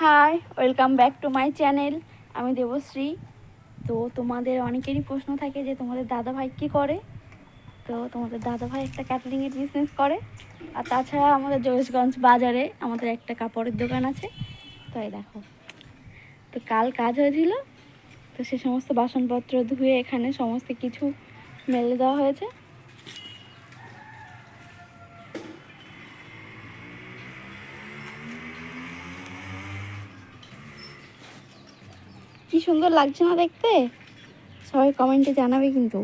High, welcome back to my channel. আমি দেবশ্রী। তো তোমাদের অনেকেরই প্রশ্ন থাকে যে তোমাদের দাদাভাই কী করে। তো তোমাদের দাদাভাই একটা ক্যাটারিংয়ের বিজনেস করে, আর তাছাড়া আমাদের জোরেশগঞ্জ বাজারে আমাদের একটা কাপড়ের দোকান আছে। তো এই দেখো, তো কাল কাজ হয়েছিল, তো সে সমস্ত বাসনপত্র ধুয়ে এখানে সমস্ত কিছু মেলে দেওয়া হয়েছে। কি সুন্দর লাগছে না দেখতে? সবাই কমেন্টে জানাবে কিন্তু।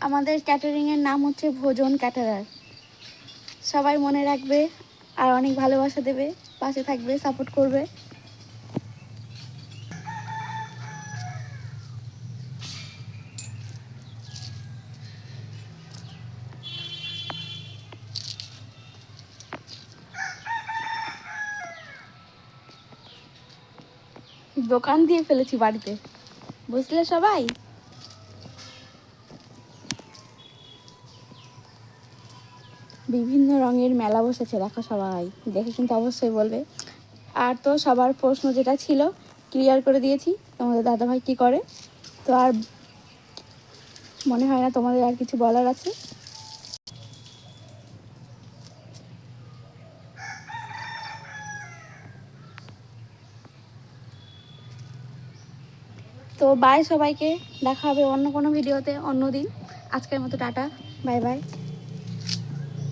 আমাদের ক্যাটারিংয়ের নাম হচ্ছে ভোজন ক্যাটারার। সবাই মনে রাখবে আর অনেক ভালোবাসা দেবে, পাশে থাকবে, সাপোর্ট করবে। দোকান দিয়ে ফেলেছি বাড়িতে, বুঝলে সবাই। বিভিন্ন রঙের মেলা বসেছে, দেখো সবাই দেখে কিন্তু অবশ্যই বলবে। আর তো সবার প্রশ্ন যেটা ছিল ক্লিয়ার করে দিয়েছি, তোমাদের দাদাভাই কী করে। তো আর মনে হয় না তোমাদের আর কিছু বলার আছে। তো বাই সবাইকে, দেখা হবে অন্য কোনো ভিডিওতে অন্য দিন। আজকের মতো টাটা, বাই বাই।